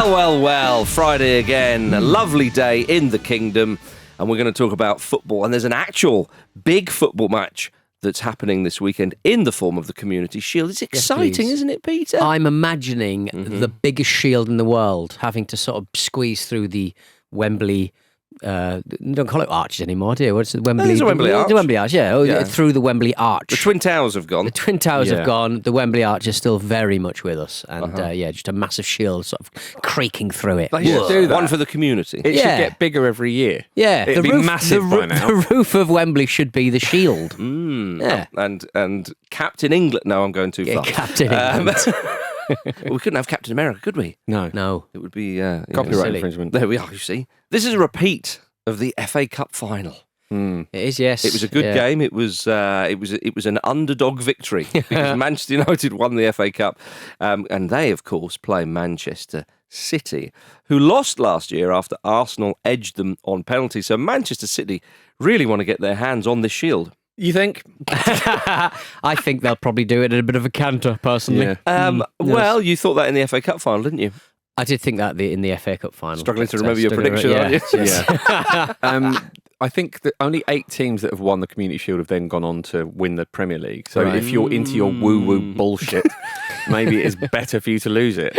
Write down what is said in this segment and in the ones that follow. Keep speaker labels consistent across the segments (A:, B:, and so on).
A: Well, Friday again. A lovely day in the kingdom. And we're going to talk about football. And there's an actual big football match that's happening this weekend in the form of the Community Shield. It's exciting, isn't it, Peter?
B: I'm imagining the biggest shield in the world having to sort of squeeze through the Wembley... don't call it arches anymore, do you? What's it? Wembley?
A: There's a Wembley Arch.
B: The Wembley Arch, yeah. Through the Wembley Arch.
A: The Twin Towers have gone.
B: The Twin Towers have gone. The Wembley Arch is still very much with us. And just a massive shield sort of creaking through it.
A: They should do that. One for the community.
C: It should get bigger every year.
B: Yeah.
C: It'd be massive by now.
B: The roof of Wembley should be the shield.
A: Yeah. And Captain England... No, I'm going too far.
B: Captain England.
A: Well, we couldn't have Captain America, could we?
B: No.
A: It would be...
C: Copyright infringement.
A: There we are, you see. This is a repeat of the FA Cup final.
B: It is, yes.
A: It was a good game. It was an underdog victory because Manchester United won the FA Cup, and they, of course, play Manchester City, who lost last year after Arsenal edged them on penalties. So Manchester City really want to get their hands on this shield.
C: You think?
B: I think they'll probably do it in a bit of a canter, personally.
C: Yeah.
A: Well, you thought that in the FA Cup final, didn't you?
B: I did think that in the FA Cup final.
A: Struggling to remember your prediction, aren't you?
C: Yeah. I think that only 8 teams that have won the Community Shield have then gone on to win the Premier League. So if you're into your woo-woo bullshit, maybe it's better for you to lose it.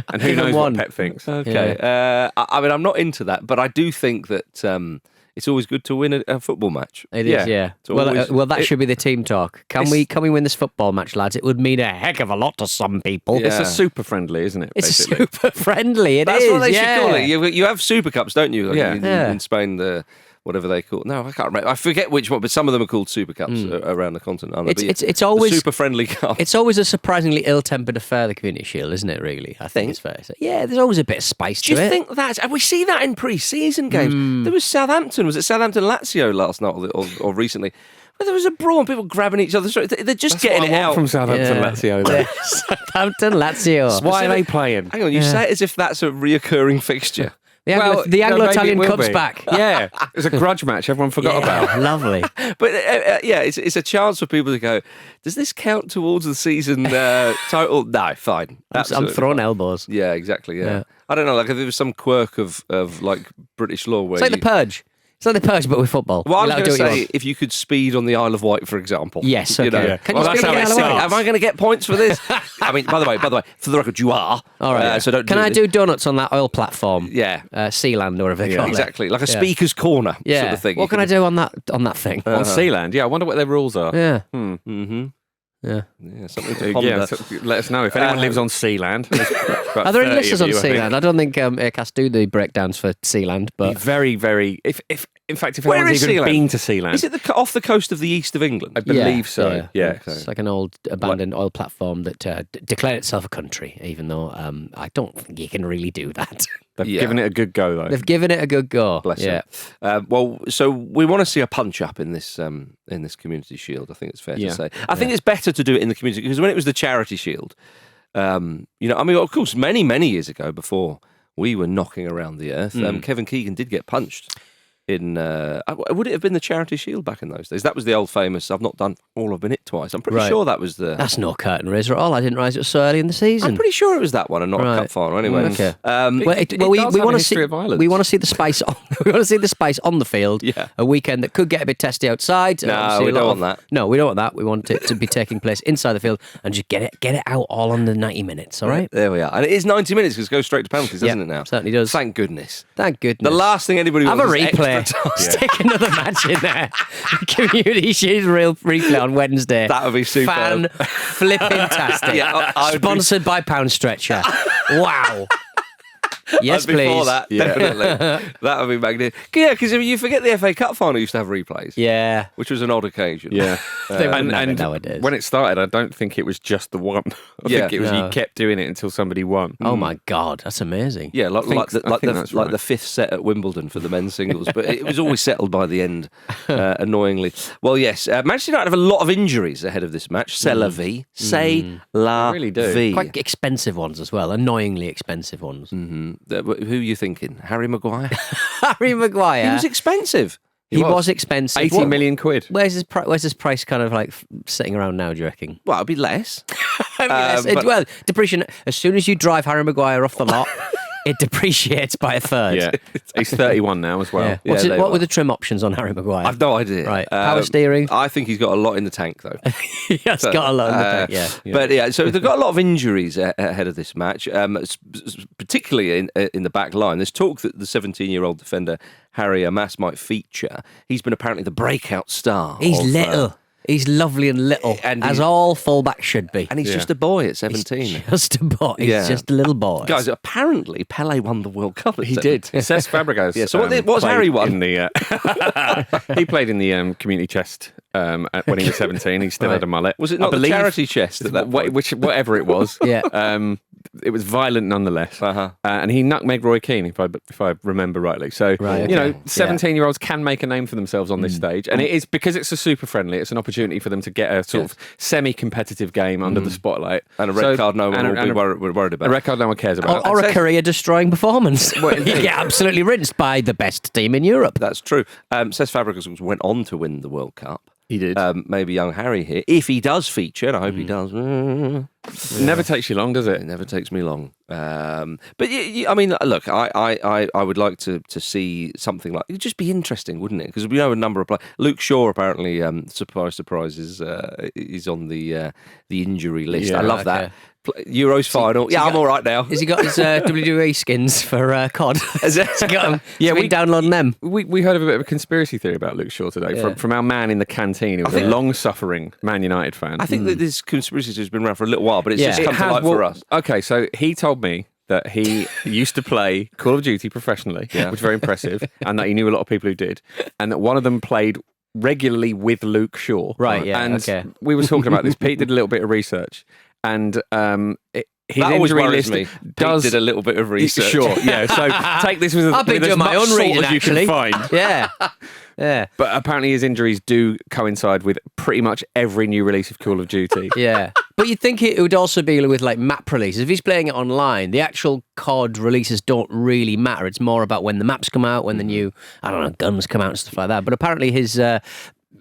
C: And who knows what Pep thinks.
A: Okay.
B: Yeah.
A: I mean, I'm not into that, but I do think that it's always good to win a football match.
B: It is, yeah. Well, that should be the team talk. Can we win this football match, lads? It would mean a heck of a lot to some people.
A: Yeah.
C: It's a super friendly, isn't it?
B: It's
C: basically?
B: super friendly.
A: That's what they should call it. You have Super Cups, don't you? Like in Spain, whatever they call it. No, I can't remember. I forget which one, but some of them are called Super Cups around the continent.
B: It's always
A: the super friendly cup.
B: It's always a surprisingly ill-tempered affair, the Community Shield, isn't it? Really, I think it's fair to say. Yeah, there's always a bit of spice to it.
A: Do you think that's? And we see that in pre-season games. There was Southampton. Was it Southampton Lazio last night or recently? Well, there was a brawl and people grabbing each other. They're just getting it out
C: from Southampton Lazio. Though.
B: Southampton Lazio.
C: Why are they playing?
A: Hang on, you say it as if that's a reoccurring fixture.
B: The Anglo-Italian Cup's back.
C: Yeah, it was a grudge match everyone forgot about.
B: Lovely.
A: But it's a chance for people to go, does this count towards the season total? No, fine.
B: I'm throwing elbows.
A: Yeah, exactly, yeah. I don't know, like if there was some quirk of like British law where
B: it's like the Purge. It's like the Purge, but with football.
A: Well, I was going to say, if you could speed on the Isle of Wight, for example.
B: Yes, okay.
A: You know,
B: Can you speed on the Isle of Wight?
A: Am I going to get points for this? I mean, by the way, for the record, you are.
B: All right.
A: So don't.
B: Can I do donuts on that oil platform?
A: Yeah.
B: Sealand or whatever they call it.
A: Exactly, like a speaker's corner sort of thing.
B: What can I do on that thing?
C: On Sealand? Yeah, I wonder what their rules are.
B: Yeah.
A: Yeah, something to ponder.
C: So let us know if anyone lives on Sealand.
B: Are there any listeners on Sealand? I don't think Aircast do the breakdowns for Sealand, but
C: very, very. If in fact, if
A: Where
C: anyone's
A: is
C: even
A: Sealand?
C: been to Sealand,
A: Is it off the coast of the east of England?
C: I believe so. Yeah.
B: It's like an old abandoned oil platform that declared itself a country, even though I don't think you can really do that.
C: They've given it a good go, though.
B: They've given it a good go.
A: Bless them. Well, so we want to see a punch up in this Community Shield. I think it's fair to say. I think it's better to do it in the Community because when it was the Charity Shield, I mean, of course, many years ago, before we were knocking around the earth, Kevin Keegan did get punched. Would it have been the Charity Shield back in those days? That was the old famous, I've not done all, I've been hit twice. I'm pretty sure that was the...
B: That's no curtain raiser at all. I didn't realise it was so early in the season.
A: I'm pretty sure it was that one and not a cup final anyway.
B: Okay.
C: We want to see
B: we want to see the spice on we want to see the spice on the field.
A: Yeah.
B: A weekend that could get a bit testy outside.
A: No, we don't want that.
B: No, we don't want that. We want it to be taking place inside the field and just get it out all under 90 minutes, all right?
A: There we are. And it is 90 minutes because it goes straight to penalties, doesn't it now?
B: Certainly does.
A: Thank goodness.
B: Thank goodness.
A: The last thing anybody
B: have
A: wants
B: a
A: is
B: replay.
A: extra time.
B: Stick another match in there. Community Shield real replay on Wednesday.
A: That would be super.
B: Fan flipping-tastic. Sponsored by Pound Stretcher. Wow. Yes, please.
A: Before that, definitely. That would be magnificent. Yeah, because you forget the FA Cup final used to have replays.
B: Yeah.
A: Which was an odd occasion.
C: Yeah.
B: And nowadays.
C: When it started, I don't think it was just the one. I think it was you kept doing it until somebody won.
B: Oh my God, that's amazing.
A: Yeah, like
C: the
A: fifth set at Wimbledon for the men's singles, but it was always settled by the end, annoyingly. Well, yes, Manchester United have a lot of injuries ahead of this match. C'est la vie. C'est la
C: really do.
A: vie.
B: Quite expensive ones as well, annoyingly expensive ones.
A: Mm-hmm. Who are you thinking? Harry Maguire?
B: Harry Maguire.
A: He was expensive.
B: He was expensive.
C: 80 million quid.
B: Where's his price kind of like sitting around now, do you reckon?
A: Well, it'd be less.
B: Well, depreciation. As soon as you drive Harry Maguire off the lot, it depreciates by a third.
C: Yeah, he's 31 now as well.
B: Yeah. What were the trim options on Harry Maguire?
A: I've no idea.
B: Right, power steering.
A: I think he's got a lot in the tank, though.
B: He has got a lot in the tank. Yeah.
A: But yeah, so they've got a lot of injuries ahead of this match, particularly in the back line. There's talk that the 17-year-old defender Harry Amas might feature. He's been apparently the breakout star.
B: He's little. He's lovely and little, and as all fullbacks should be.
A: And he's just a boy at 17.
B: He's just a boy. He's just a little boy.
A: Guys, apparently Pele won the World Cup.
C: He did. Cesc Fabregas.
A: Yeah. So what's Harry won?
C: He played in the community chest when he was 17. He still had a mullet.
A: Was it not the charity chest at that point?
C: Whatever it was.
B: Yeah.
C: It was violent nonetheless. And he nutmegged Roy Keane, if I remember rightly. So, 17-year-olds can make a name for themselves on this stage. And it is, because it's a super friendly, it's an opportunity for them to get a sort of semi-competitive game under the spotlight.
A: And a red card no one will be worried about.
C: A red card no one cares about.
B: Or a career-destroying performance. You get absolutely rinsed by the best team in Europe.
A: That's true. Cesc Fabregas went on to win the World Cup.
C: He did.
A: Maybe young Harry here, if he does feature, and I hope he does.
C: It never takes you long, does it?
A: It never takes me long. But I mean, look, I would like to see something like, it'd just be interesting, wouldn't it? Because we know a number of players. Luke Shaw apparently, surprise, is on the injury list. I love that. Euros final. I'm all right now.
B: Has he got his WWE skins for COD? Has he got them? Yeah, we downloading them.
C: We heard of a bit of a conspiracy theory about Luke Shaw today from our man in the canteen, who was a long-suffering Man United fan.
A: I think that this conspiracy theory has been around for a little while, but it's just come to light for us.
C: Okay, so he told me that he used to play Call of Duty professionally, which is very impressive, and that he knew a lot of people who did, and that one of them played regularly with Luke Shaw.
B: Right, yeah,
C: and we were talking about this. Pete did a little bit of research, and his
A: that always
C: injury
A: worries
C: list
A: me. Pete did a little bit of research.
C: Sure, yeah. So take this with as much salt as you can find.
B: Yeah.
C: But apparently his injuries do coincide with pretty much every new release of Call of Duty.
B: Yeah. But you'd think it would also be with like map releases. If he's playing it online, the actual COD releases don't really matter. It's more about when the maps come out, when the new, guns come out and stuff like that. But apparently his...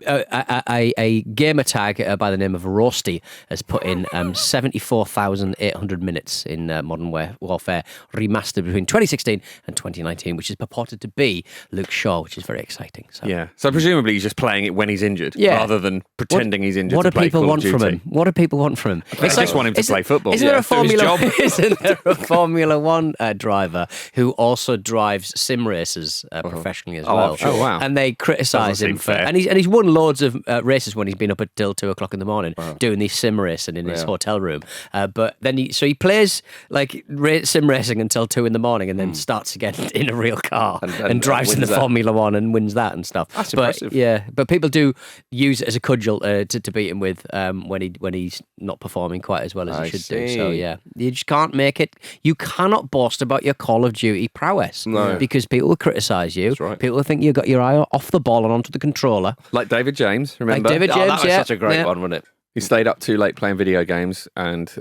B: a gamer tag by the name of Roasty has put in 74,800 minutes in Modern Warfare remastered between 2016 and 2019, which is purported to be Luke Shaw, which is very exciting.
C: So presumably he's just playing it when he's injured, rather than pretending he's injured. What do
B: people want from him? What do people want from him?
C: They just want him to play football.
B: Isn't there a Formula One driver who also drives sim races professionally as well?
C: Oh wow!
B: And they criticise him for, and he's won loads of races when he's been up until 2 o'clock in the morning doing these sim racing in his hotel room. But then he plays like sim racing until 2 in the morning and then starts again in a real car and drives in the Formula One and wins that and stuff.
A: That's impressive.
B: Yeah, but people do use it as a cudgel to beat him with when he's not performing quite as well as he should do. So yeah, you just can't make it. You cannot boast about your Call of Duty prowess because people will criticise you.
A: That's right.
B: People will think you got your eye off the ball and onto the controller.
C: Like David James, remember?
B: Like David James,
A: that was such a great one, wasn't it?
C: He stayed up too late playing video games, and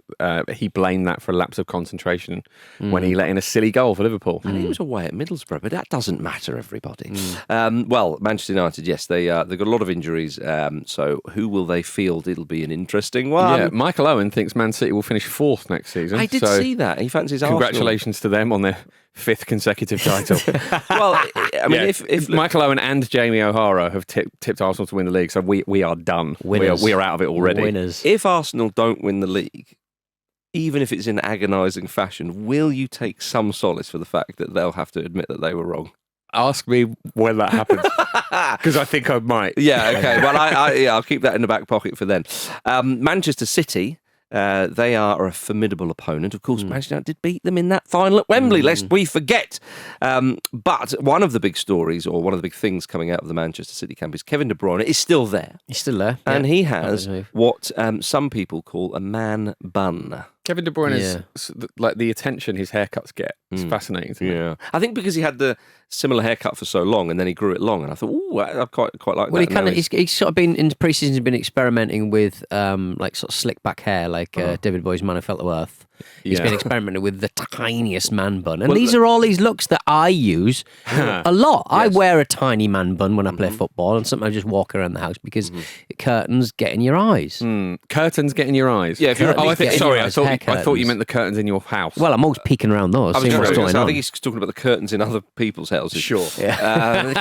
C: he blamed that for a lapse of concentration when he let in a silly goal for Liverpool.
A: And he was away at Middlesbrough, but that doesn't matter, everybody. Well, Manchester United, yes, they've got a lot of injuries, so who will they field? It'll be an interesting one.
C: Yeah, Michael Owen thinks Man City will finish 4th next season.
A: I did see that. He fancies Arsenal.
C: Congratulations to them on their 5th consecutive title.
A: Well, I mean, if
C: Michael Owen and Jamie O'Hara have tipped Arsenal to win the league, so we are done. We are out of it already.
B: Winners.
A: If Arsenal don't win the league, even if it's in agonising fashion, will you take some solace for the fact that they'll have to admit that they were wrong?
C: Ask me when that happens, because I think I might.
A: Yeah, okay. Well, I'll keep that in the back pocket for then. Manchester City. They are a formidable opponent. Of course, Manchester United did beat them in that final at Wembley, lest we forget. But one of the big stories, or one of the big things coming out of the Manchester City camp is Kevin de Bruyne is still there.
B: He's still there.
A: And he has what some people call a man bun.
C: Kevin de Bruyne is like the attention his haircuts get. It's fascinating to me.
A: Yeah, I think because he had the similar haircut for so long, and then he grew it long, and I thought, oh, I quite like
B: well,
A: that.
B: He's sort of been in pre-season. He's been experimenting with like sort of slick back hair, like David Boy's Man Who Fell to Earth. He's been experimenting with the tiniest man bun, and these are all these looks that I use a lot. Yes. I wear a tiny man bun when I play football, and sometimes I just walk around the house because curtains get in your eyes.
C: Curtains get in your eyes.
A: Yeah. If you're,
C: I thought
B: curtains.
C: I thought you meant the curtains in your house.
B: Well, I'm always peeking around those, seeing what's going on.
A: I think he's talking about the curtains in other people's houses.
C: Sure.
A: Yeah.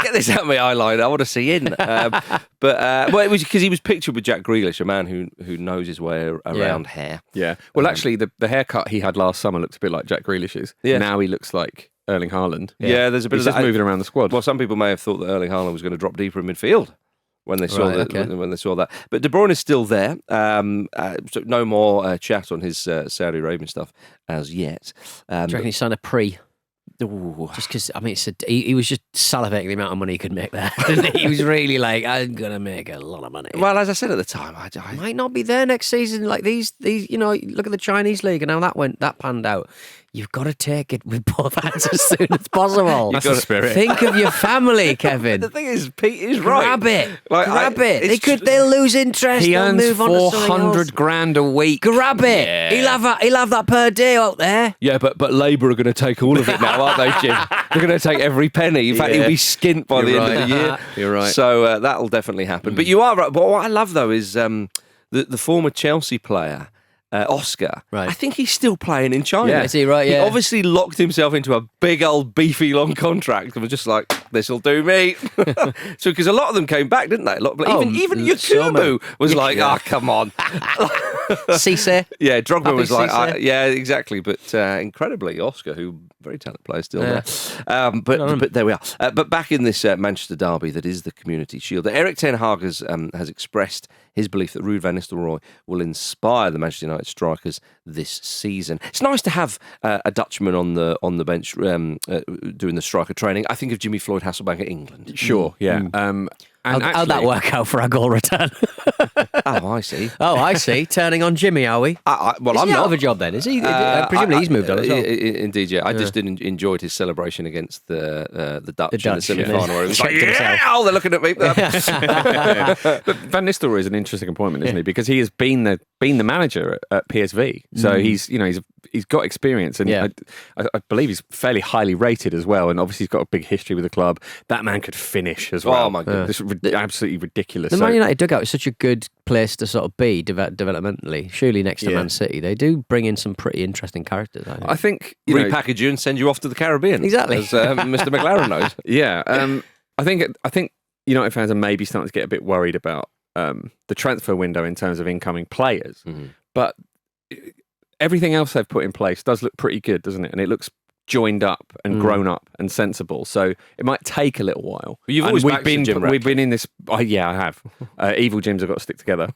A: Get this out of my eyeliner. I want to see in. Well, it was because he was pictured with Jack Grealish, a man who knows his way around hair.
C: Yeah. Well, actually, the haircut he had last summer looked a bit like Jack Grealish's. Yeah. Now he looks like Erling Haaland.
A: Yeah, there's a bit
C: He's
A: of
C: just moving around the squad.
A: Well, some people may have thought that Erling Haaland was going to drop deeper in midfield when they saw when they saw that. But De Bruyne is still there. So no more chat on his Saudi Arabian stuff as yet.
B: Do you reckon he signed a pre? Ooh. Just because, I mean, he was just salivating the amount of money he could make there. He was really like, I'm going to make a lot of money.
A: Well, as I said at the time, I
B: might not be there next season. Like these, you know, look at the Chinese league and how that panned out. You've got to take it with both hands as soon as possible.
C: That's the spirit.
B: Think of your family, Kevin.
A: The thing is, Pete is right.
B: Grab it. They'll lose interest.
C: He
B: they'll
C: earns
B: move on to
C: $400,000 a week.
B: Grab it.
C: Yeah.
B: He'll have that per day out there.
A: Yeah, but Labour are going to take all of it now, aren't they, Jim? They're going to take every penny. In fact, he'll be skint by the end of the year.
C: You're right.
A: So that'll definitely happen. But you are right. But what I love though is the former Chelsea player. Oscar,
B: right.
A: I think he's still playing in China.
B: Yeah. Is he right? Yeah.
A: He obviously locked himself into a big old beefy long contract and was just like, this'll do me. So because a lot of them came back, didn't they? Even Yakubu was like, come on.
B: Cisse.
A: Yeah, Drogba was like,
B: yeah,
A: exactly. But incredibly, Oscar, who very talented player still there. But there we are. But back in this Manchester derby that is the Community Shield, Eric Ten Hag has expressed his belief that Ruud van Nistelrooy will inspire the Manchester United strikers this season. It's nice to have a Dutchman on the bench doing the striker training. I think of Jimmy Floyd Hasselbank at England.
C: Sure, yeah.
B: How'd that work out for our goal return?
A: Oh, I see.
B: Turning on Jimmy, are we?
A: I'm
B: not
A: not
B: of a job then, is he? Presumably he's moved on as well.
A: Indeed, yeah. I just didn't enjoyed his celebration against the Dutch in the semi-final. Where it was like, they're looking at me.
C: But Van Nistelrooy is an interesting appointment, isn't he? Because he has been the manager at PSV, so he's got experience, and I believe he's fairly highly rated as well. And obviously he's got a big history with the club. That man could finish as well.
A: Oh my goodness.
C: Absolutely ridiculous.
B: The Man United dugout is such a good place to sort of be developmentally. Surely next to Man City, they do bring in some pretty interesting characters.
C: I think
A: repackage you and send you off to the Caribbean.
B: Exactly,
A: as Mr. McLaren knows.
C: Yeah, I think United fans are maybe starting to get a bit worried about the transfer window in terms of incoming players, but everything else they've put in place does look pretty good, doesn't it? And it looks joined up and grown up and sensible. So it might take a little while.
A: You've always backed Jim Ratcliffe.
C: We've been in this. I have. Evil gyms have got to stick together.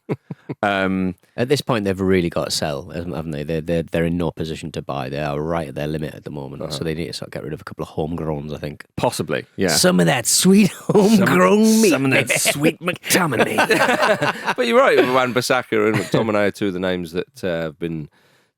B: At this point, they've really got to sell, haven't they? They're in no position to buy. They are right at their limit at the moment. So they need to sort of get rid of a couple of homegrowns, I think.
C: Possibly, yeah.
B: Some of that sweet homegrown meat.
A: Some of that sweet McTominay. But you're right. Wan-Bissaka and McTominay are two of the names that have been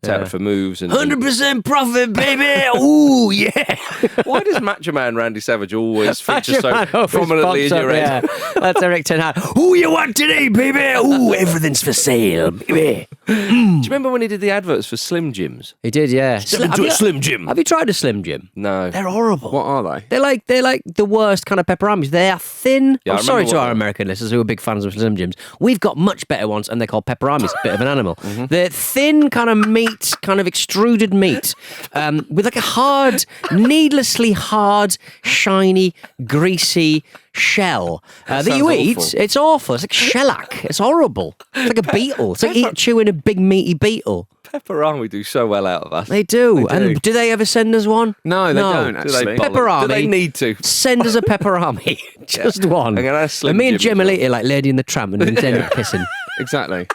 A: touted for moves.
B: 100% profit, baby! Ooh, yeah!
A: Why does Macho Man Randy Savage always feature so prominently in your head?
B: Yeah. That's Eric Ten Hag. Who you want today, baby? Ooh, everything's for sale, baby.
A: Do you remember when he did the adverts for Slim Jims?
B: He did, yeah.
A: Slim Jim.
B: Have you tried a Slim Jim?
A: No.
B: They're horrible.
C: What are they?
B: They're like the worst kind of pepperonis. They are thin.
A: Yeah,
B: I'm sorry to our American listeners who are big fans of Slim Jims. We've got much better ones, and they're called pepperonis. Bit of an animal. They're thin kind of meat, kind of extruded meat, with like a hard, needlessly hard, shiny, greasy shell that you eat.
C: Awful.
B: It's awful. It's like shellac. It's horrible. It's like a beetle. It's like chewing a big meaty beetle.
A: Pepperami do so well out of us.
B: They do. And do they ever send us one?
C: No, they don't, actually.
B: Pepperami.
A: Do they need to?
B: Send us a pepperami. Just one.
A: I'm gonna ask Slim
B: And me and
A: Jim
B: Jim will eat it like Lady and the Tramp and then end up pissing.
C: Exactly.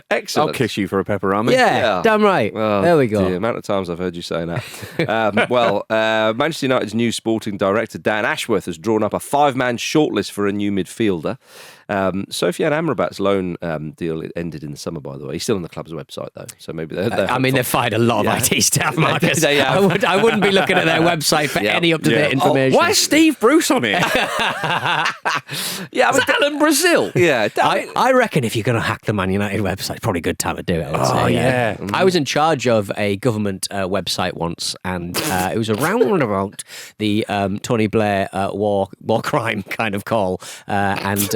A: Excellent.
C: I'll kiss you for a pepperami.
B: Yeah, damn right.
A: Well,
B: there we go.
A: The amount of times I've heard you say that. Manchester United's new sporting director, Dan Ashworth, has drawn up a 5-man shortlist for a new midfielder. Sofiane Amrabat's loan deal ended in the summer, by the way. He's still on the club's website, though. So maybe
B: they've fired a lot of IT staff, Marcus. I wouldn't be looking at their website for any up-to-date information.
C: Why is Steve Bruce on it?
A: Alan Brazil. Yeah.
B: I reckon if you're going to hack the Man United website, it's probably a good time to do it. I would say.
C: Yeah.
B: I was in charge of a government website once, and it was around about the Tony Blair war crime kind of call, and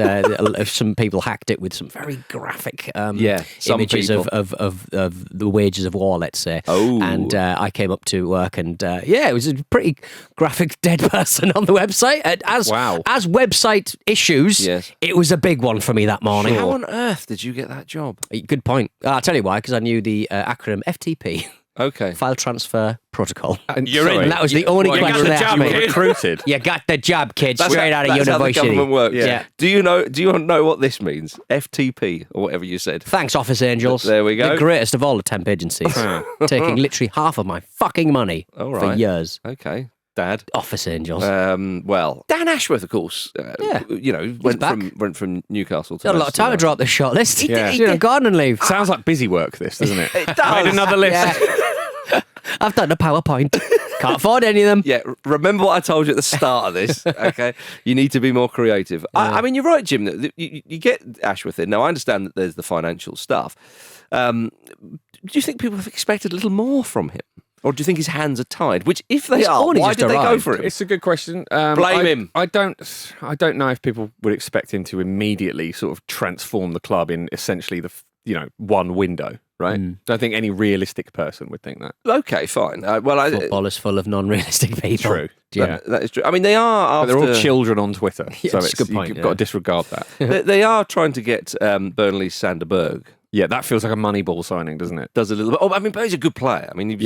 B: some people hacked it with some very graphic
A: some
B: images
A: people.
B: of the wages of war, let's say.
A: Oh.
B: And I came up to work and it was a pretty graphic dead person on the website. As website issues, it was a big one for me that morning.
A: How on earth did you get that job?
B: Good point. I'll tell you why, because I knew the acronym FTP.
A: Okay.
B: File Transfer Protocol.
C: And
B: you're in. That was the only question they asked me.
C: Recruited.
B: You got the job, kid. Straight out of
A: That's
B: university.
A: how the government works.
B: Yeah.
A: Do you know what this means? FTP or whatever you said.
B: Thanks, Office Angels.
A: There we go.
B: The greatest of all the temp agencies. Taking literally half of my fucking money for years.
A: Okay. Dad.
B: Office Angels.
A: Well, Dan Ashworth, of course. Went from Newcastle to
B: Got a lot of time to drop the shot list. He did gardening leave.
C: Sounds like busy work, this, doesn't it?
A: It does.
C: Made another list.
B: Yeah. I've done the PowerPoint. Can't afford any of them.
A: Yeah, remember what I told you at the start of this, okay? You need to be more creative. I mean, you're right, Jim. That you get Ashworth in. Now, I understand that there's the financial stuff. Do you think people have expected a little more from him? Or do you think his hands are tied? Which, if they are, why did they go for him?
C: It's a good question.
A: Blame him.
C: I don't know if people would expect him to immediately sort of transform the club in essentially the one window, right? Don't think any realistic person would think that.
A: Okay, fine.
B: Football is full of non-realistic people.
C: True.
B: Yeah.
A: That is true. I mean, they are.
C: But they're all children on Twitter, so
B: it's a good point,
C: you've got to disregard that.
A: They are trying to get Burnley's Sander Berg.
C: Yeah, that feels like a Moneyball signing, doesn't it?
A: Does a little bit. Oh, I mean, but he's a good player. I mean,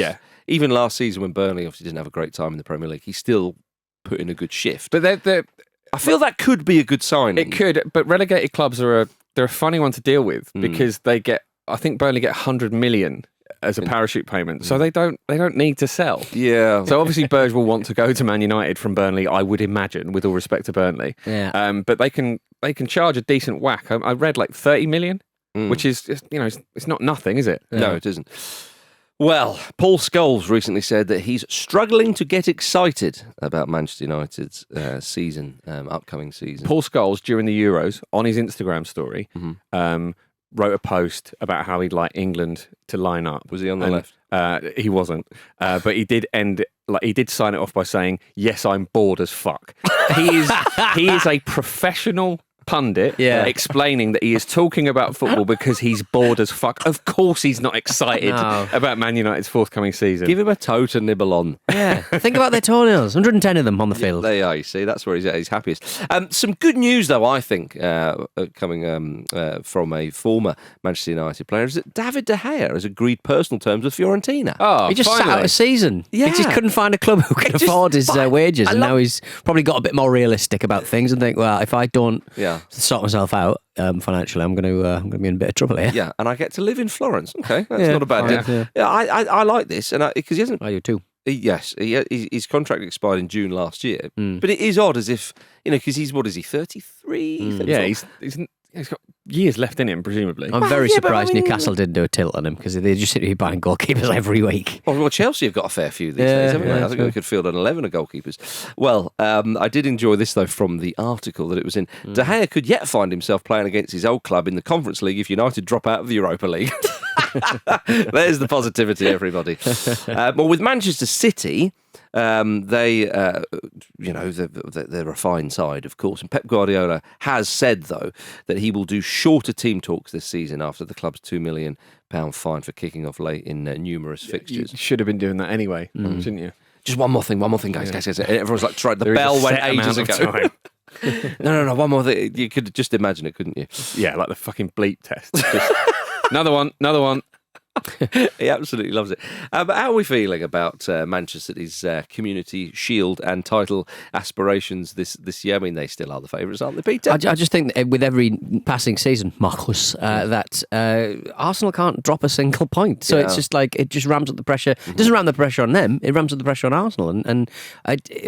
A: even last season when Burnley obviously didn't have a great time in the Premier League, he still put in a good shift.
C: But
A: I feel that could be a good signing.
C: It could, but relegated clubs they're a funny one to deal with because I think Burnley get 100 million as a parachute payment, so they don't need to sell.
A: Yeah.
C: So obviously Berge will want to go to Man United from Burnley, I would imagine, with all respect to Burnley.
B: Yeah.
C: But they can charge a decent whack. I read like 30 million, which is it's not nothing, is it?
A: Yeah. No, it isn't. Well, Paul Scholes recently said that he's struggling to get excited about Manchester United's upcoming season.
C: Paul Scholes, during the Euros, on his Instagram story, wrote a post about how he'd like England to line up.
A: Was he on the left?
C: He wasn't, but he did he did sign it off by saying, "Yes, I'm bored as fuck." He is a professional pundit explaining that he is talking about football because he's bored as fuck. Of course he's not excited about Man United's forthcoming season.
A: Give him a toe to nibble on.
B: Yeah. Think about their toenails. 110 of them on the field.
A: They are, you see. That's where he's at his happiest. Some good news, though, I think, coming from a former Manchester United player, is that David De Gea has agreed personal terms with Fiorentina.
C: Oh,
B: he just
C: finally.
B: sat out a season.
A: Yeah.
B: He just couldn't find a club who could afford his wages, and now he's probably got a bit more realistic about things and think, well, if I don't sort myself out financially, I'm going to be in a bit of trouble here.
A: Yeah, and I get to live in Florence. Okay, that's not a bad deal. Yeah, I like this, and because he hasn't.
B: I do too.
A: His contract expired in June last year, but it is odd, as if because he's 33?
C: Yeah, he's got years left in him, presumably.
B: I'm very surprised Newcastle didn't do a tilt on him because they just seem to be buying goalkeepers every week.
A: Well, Chelsea have got a fair few these days, haven't they? I think they could field an 11 of goalkeepers. Well, I did enjoy this, though, from the article that it was in. De Gea could yet find himself playing against his old club in the Conference League if United drop out of the Europa League. There's the positivity, everybody. Well, with Manchester City, they're a fine side, of course. And Pep Guardiola has said, though, that he will do shorter team talks this season after the club's £2 million fine for kicking off late in numerous fixtures.
C: You should have been doing that anyway, shouldn't you?
A: Just one more thing, guys. Everyone's like, tried. The bell went ages ago. No. One more thing. You could just imagine it, couldn't you?
C: Yeah, like the fucking bleep test. Just, another one.
A: He absolutely loves it. But how are we feeling about Manchester City's Community Shield and title aspirations this year? I mean, they still are the favourites, aren't they, Peter?
B: I just think that with every passing season, Marcus, that Arsenal can't drop a single point. So it's just like, it just ramps up the pressure. It doesn't ramp the pressure on them, it ramps up the pressure on Arsenal. And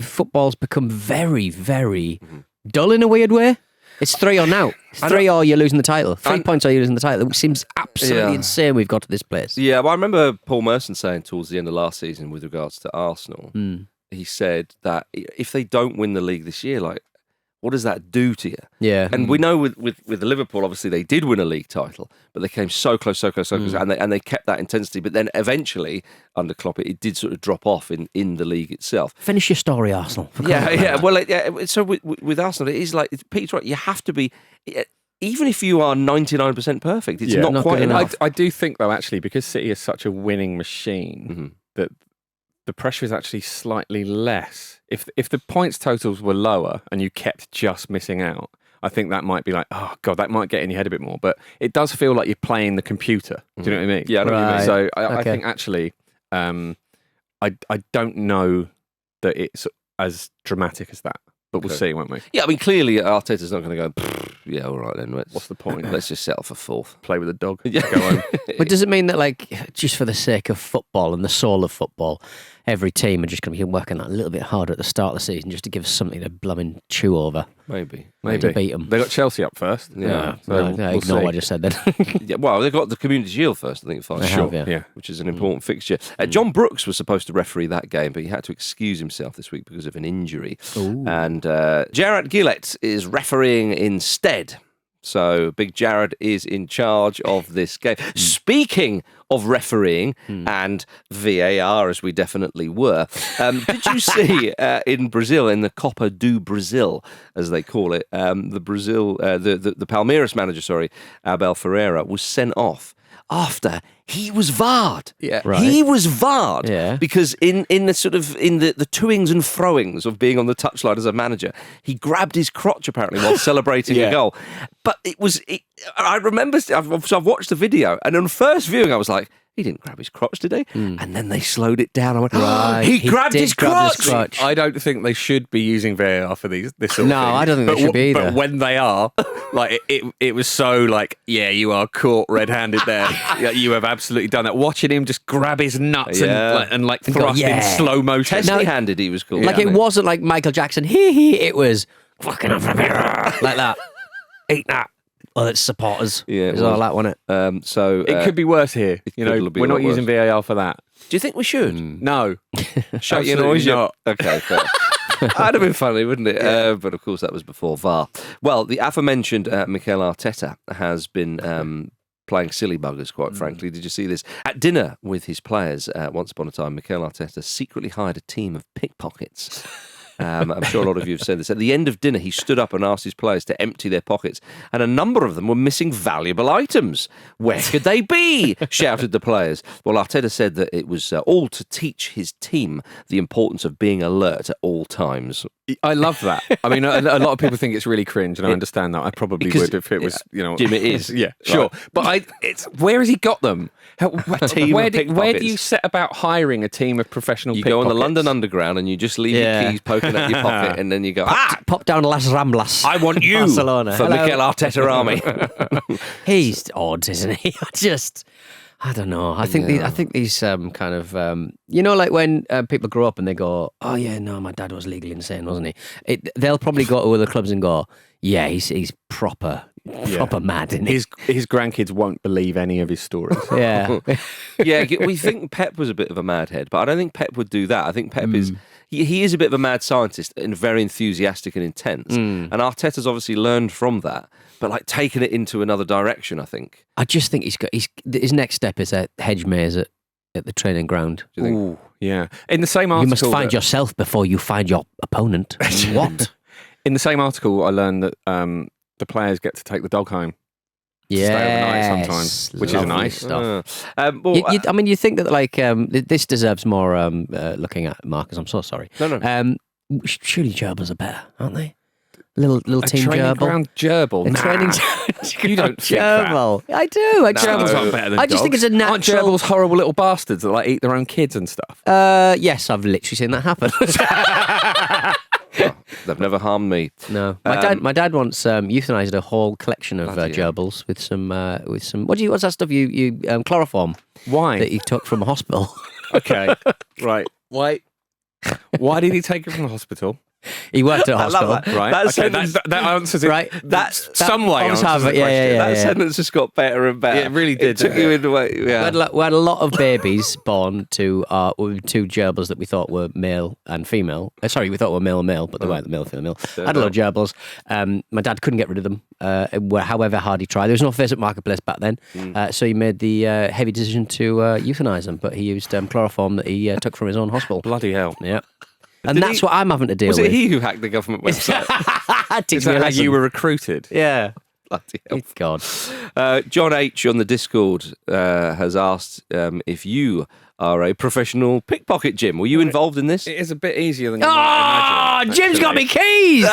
B: football's become very, very dull in a weird way. It's 3-0 now. It's 3-0, you're losing the title. 3 points or you're losing the title. It seems absolutely insane we've got to this place.
A: Yeah, well, I remember Paul Merson saying towards the end of last season with regards to Arsenal, he said that if they don't win the league this year, like, what does that do to you?
B: Yeah.
A: And we know with the Liverpool, obviously, they did win a league title, but they came so close, and they kept that intensity. But then eventually, under Klopp, it did sort of drop off in the league itself.
B: Finish your story, Arsenal.
A: Yeah. Well, so with Arsenal, it is like, Pete's right, you have to be... even if you are 99% perfect, it's not quite enough.
C: I do think, though, actually, because City is such a winning machine, that the pressure is actually slightly less. If the points totals were lower and you kept just missing out, I think that might be like, oh God, that might get in your head a bit more. But it does feel like you're playing the computer. Do you know what I mean?
A: Yeah, I know what you mean.
C: So I think actually, I don't know that it's as dramatic as that. But we'll see, won't we?
A: Yeah, I mean, clearly Arteta's not going to go, yeah, all right then.
C: What's the point?
A: Let's just settle for fourth.
C: Play with a dog.
A: Yeah.
C: Go home.
B: But does it mean that, like, just for the sake of football and the soul of football, every team are just going to be working that a little bit harder at the start of the season just to give us something to blooming chew over?
A: Maybe.
B: To beat them.
C: They got Chelsea up first.
B: Yeah.
C: So
B: Ignore
C: see.
B: what I just said then.
A: Yeah, well, they got the Community Shield first, I think,
B: Yeah.
A: which is an important fixture. John Brooks was supposed to referee that game, but he had to excuse himself this week because of an injury.
B: Ooh.
A: And Jared Gillett is refereeing instead. So Big Jared is in charge of this game. Speaking of refereeing and VAR, as we definitely were, did you see in Brazil, in the Copa do Brasil, as they call it, the Palmeiras manager, Abel Ferreira, was sent off after he was VAR'd.
C: Yeah.
B: Right.
A: He was VAR'd because in the toings and froings of being on the touchline as a manager, he grabbed his crotch apparently while celebrating a goal. But I remember, I've watched the video, and on first viewing I was like, he didn't grab his crotch, did he? And then they slowed it down. I went, he grabbed his crotch.
C: I don't think they should be using VAR for this sort of thing.
B: No, I don't think they should be either.
C: But when they are, like it was so like, yeah, you are caught red-handed there. You have absolutely done that. Watching him just grab his nuts and thrust in slow motion.
A: Testy-handed, he was called.
B: Like it wasn't like Michael Jackson, it was fucking off like that. Eat that. Well, it's supporters. Yeah, it was all that, wasn't it?
A: So
C: it could be worse here. We're not using VAR for that.
A: Do you think we should?
C: No.
A: Shut your noise. Okay, fair. That'd have been funny, wouldn't it? Yeah. But of course, that was before VAR. Well, the aforementioned Mikel Arteta has been playing silly buggers, quite frankly. Did you see this? At dinner with his players, once upon a time, Mikel Arteta secretly hired a team of pickpockets. I'm sure a lot of you have said this. At the end of dinner, he stood up and asked his players to empty their pockets, and a number of them were missing valuable items. Where could they be? Shouted the players. Well, Arteta said that it was all to teach his team the importance of being alert at all times.
C: I love that. I mean, a lot of people think it's really cringe, and I understand that. I probably would if it was,
A: Jim, it is.
C: Yeah, sure. Right. But where has he got them? Where do you set about hiring a team of professional pickpockets?
A: You go on the London Underground and you just leave your keys poking out your pocket, and then you go,
B: pop down Las Ramblas.
A: I want you
B: Barcelona.
A: for Mikel Arteta Army.
B: He's odd, isn't he? I don't know. I think these kind of like when people grow up and they go, oh yeah, no, my dad was legally insane, wasn't he? They'll probably go to other clubs and go, yeah, he's proper mad, isn't he?
C: His grandkids won't believe any of his stories.
B: Yeah.
A: Yeah, we think Pep was a bit of a madhead, but I don't think Pep would do that. I think Pep is he is a bit of a mad scientist and very enthusiastic and intense. And Arteta's obviously learned from that, but like taken it into another direction, I think.
B: I just think his next step is a hedge maze at the training ground.
A: Do you think?
C: Ooh, yeah. In the same article,
B: you must find yourself before you find your opponent. What?
C: In the same article, I learned that the players get to take the dog home.
B: Yeah,
C: stay overnight sometimes, which is nice
B: stuff. I mean, you think that like this deserves more looking at, Marcus. I'm so sorry.
A: No.
B: Surely gerbils are better, aren't they? Little team gerbil.
C: Ground gerbil.
B: Training
C: you don't think
B: gerbil.
C: That.
B: I do.
C: Gerbils aren't better than dogs.
B: I just think it's a natural.
C: Aren't gerbils horrible little bastards that like eat their own kids and stuff?
B: Yes, I've literally seen that happen.
A: Well, they've never harmed me.
B: No, my dad once euthanized a whole collection of gerbils with some. What's that stuff you chloroform?
C: Why?
B: That he took from a hospital.
C: Okay, right. Why did he take it from the hospital?
B: He worked at a hospital,
C: right? That answers it.
B: Right,
C: that's some way.
A: That sentence just got better and better.
C: It really did.
A: It took you into way. Yeah.
B: We had a lot of babies born to two gerbils that we thought were male and female. Sorry, we thought were male and male, but they weren't the male and female. I had a lot of gerbils. My dad couldn't get rid of them, however hard he tried. There was no Facebook Marketplace back then, so he made the heavy decision to euthanize them. But he used chloroform that he took from his own hospital.
C: Bloody hell!
B: Yeah. And that's what I'm having to deal with.
A: Was it he who hacked the government website?
C: Is that how you were recruited?
B: Yeah.
A: Bloody hell.
B: God.
A: John H. on the Discord has asked if you are a professional pickpocket, Jim. Were you involved in this?
C: It is a bit easier than you might imagine.
B: Jim's got me keys!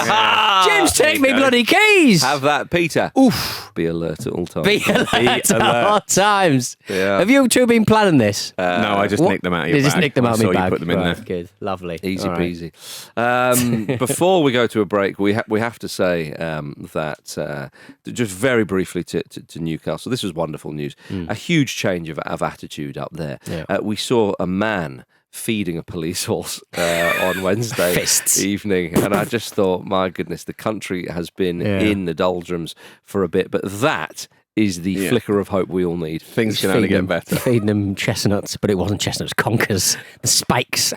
B: Jim's take me bloody keys!
A: Have that, Peter.
B: Oof.
A: Be alert at all times.
B: Be alert at all times.
A: Yeah.
B: Have you two been planning this?
C: No, I just nicked them out of your
B: You
C: bag.
B: just nicked them out of my bag.
C: You put them in there.
B: Good. Lovely.
A: Easy
B: All right.
A: peasy. Before we go to a break, we have to say that just very briefly to Newcastle, this was wonderful news. A huge change of attitude up there.
B: Yeah.
A: We saw a man feeding a police horse on Wednesday evening, and I just thought, my goodness, the country has been in the doldrums for a bit, but that is the flicker of hope we all need.
C: Things can only get better.
B: Feeding them chestnuts, but it wasn't chestnuts, conkers. The spikes.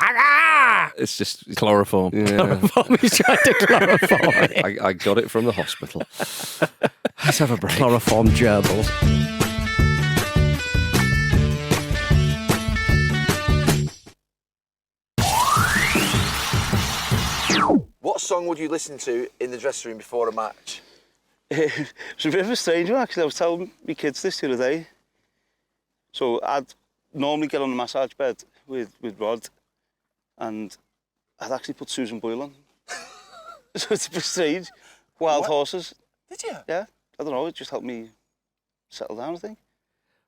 A: It's just
C: Chloroform.
A: Yeah.
B: Chloroform. He's trying to chloroform it.
A: I got it from the hospital. Let's have a break.
B: Chloroform gerbils.
D: What song would you listen to in the dressing room before a match?
E: It's a bit of a strange one, actually. I was telling my kids this the other day. So I'd normally get on the massage bed with Rod, and I'd actually put Susan Boyle on. So it's a bit strange. Wild Horses.
D: Did you?
E: Yeah. I don't know, it just helped me settle down, I think.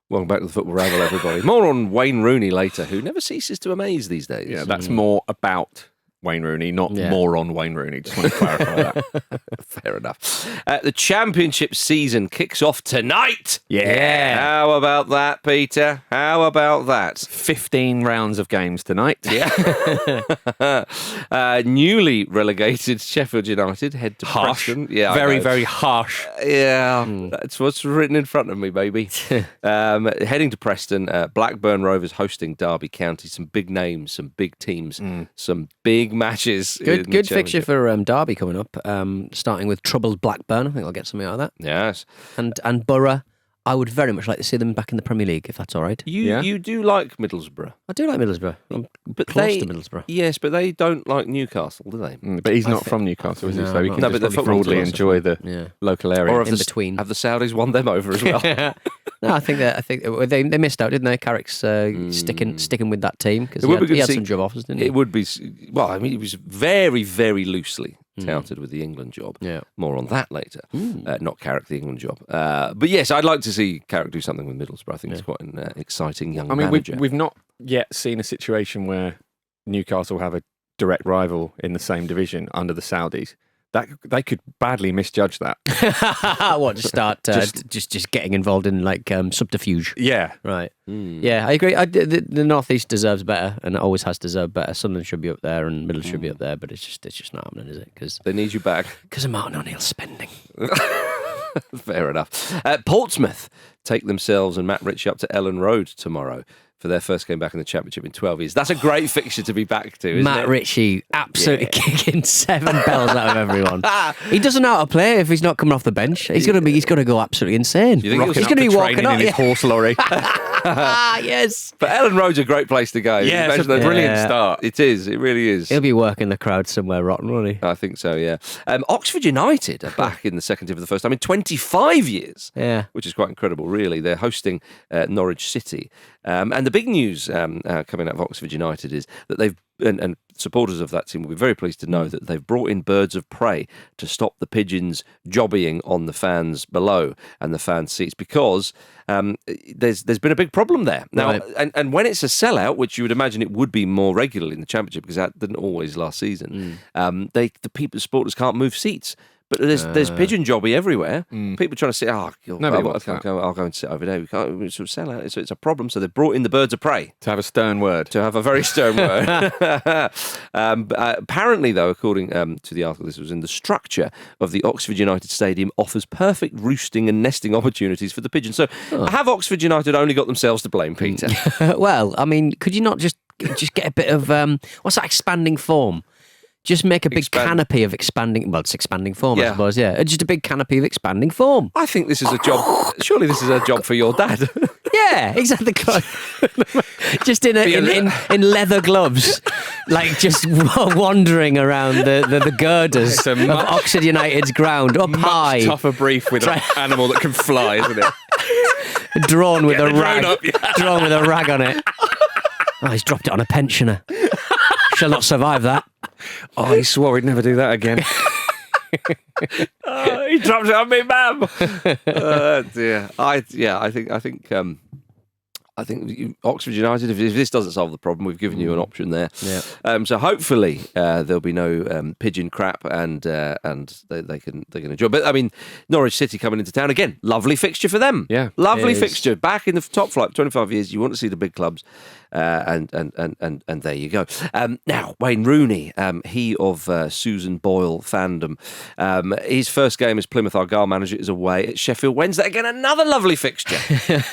A: Welcome back to the Football Ramble, everybody. More on Wayne Rooney later, who never ceases to amaze these days.
C: Yeah, that's more about Wayne Rooney, not more on Wayne Rooney. Just want to clarify that.
A: Fair enough. The championship season kicks off tonight.
C: Yeah.
A: How about that, Peter? How about that?
C: 15 rounds of games tonight.
A: Yeah. Newly relegated Sheffield United head to
C: Harsh.
A: Preston. Yeah,
C: very, very harsh.
A: Yeah, that's what's written in front of me, baby. Heading to Preston, Blackburn Rovers hosting Derby County. Some big names, some big teams, some big matches.
B: Good fixture for Derby coming up. Starting with troubled Blackburn. I think I'll get something out of that.
A: Yes.
B: And Borough. I would very much like to see them back in the Premier League, if that's all right.
A: You do like Middlesbrough.
B: I do like Middlesbrough. I'm
A: But
B: close to Middlesbrough.
A: Yes, but they don't like Newcastle, do they?
C: But he's not from Newcastle, is he?
B: No,
C: So he
B: I'm
C: can
B: not.
C: just
A: but the
C: broadly
A: football
C: enjoy the local area.
A: Or
B: in between.
A: Have the Saudis won them over as well?
B: No, I think they missed out, didn't they? Carrick's sticking with that team because he had some job offers, didn't he?
A: It would be. Well, I mean, he was very, very loosely touted with the England job.
B: Yeah.
A: More on that later. Not Carrick, the England job. But yes, I'd like to see Carrick do something with Middlesbrough. I think he's quite an exciting young manager.
C: We've not yet seen a situation where Newcastle have a direct rival in the same division under the Saudis. That they could badly misjudge that.
B: What, to start just getting involved in like subterfuge?
C: Yeah.
B: Right. Yeah, I agree. The North East deserves better, and it always has deserved better. Sunderland should be up there, and Middle should be up there, but it's just not happening, is it? Because
A: they need you back.
B: Because of Martin O'Neill's spending.
A: Fair enough. Portsmouth take themselves and Matt Ritchie up to Ellen Road tomorrow for their first game back in the Championship in 12 years. That's a great fixture to be back to, isn't
B: Matt
A: it?
B: Ritchie absolutely kicking 7 bells out of everyone. He doesn't know how to play if he's not coming off the bench. He's going to go absolutely insane.
A: You think
B: He's going to be walking up
C: in his horse lorry.
B: Yes.
A: But Ellen Road's a great place to go.
C: Yeah, it's a brilliant start.
A: It is. It really is.
B: He'll be working the crowd somewhere rotten, won't he?
A: I think so, yeah. Oxford United are back in the second tier for the first time in 25 years.
B: Yeah.
A: Which is quite incredible, really. They're hosting Norwich City. And the big news coming out of Oxford United is that they've, and supporters of that team will be very pleased to know that they've brought in birds of prey to stop the pigeons jobbying on the fans below and the fan seats, because there's been a big problem there. Now,
B: Right.
A: and when it's a sellout, which you would imagine it would be more regularly in the Championship, because that didn't always last season, supporters can't move seats. But there's pigeon jobby everywhere. People trying to sit. I'll go and sit over there. We can't sort of sell out. So it's a problem. So they've brought in the birds of prey
C: To have a stern word.
A: to have a very stern word. Apparently, though, according to the article, this was in the structure of the Oxford United Stadium offers perfect roosting and nesting opportunities for the pigeons. So have Oxford United only got themselves to blame, Peter?
B: Well, I mean, could you not just get a bit of what's that, expanding form? Just make a big canopy of expanding. Well, it's expanding form, I suppose. Yeah, just a big canopy of expanding form.
A: I think this is a job. Surely this is a job for your dad.
B: Yeah, exactly. Just in leather gloves, like just wandering around the girders of Oxford United's ground up high.
C: Tougher brief with an animal that can fly, isn't it?
B: Drawn with a rag on it. Oh, he's dropped it on a pensioner. Shall not survive that.
C: Oh, he swore he'd never do that again.
A: He dropped it on me, ma'am. Dear. I think Oxford United, if this doesn't solve the problem, we've given you an option there.
B: Yeah.
A: So hopefully there'll be no Pigeon crap and they can enjoy. But I mean, Norwich City coming into town again, lovely fixture for them.
C: Yeah,
A: lovely fixture. Back in the top flight, 25 years. You want to see the big clubs, and there you go. Now Wayne Rooney, he of Susan Boyle fandom. His first game as Plymouth Argyle manager is away at Sheffield Wednesday. Again, another lovely fixture.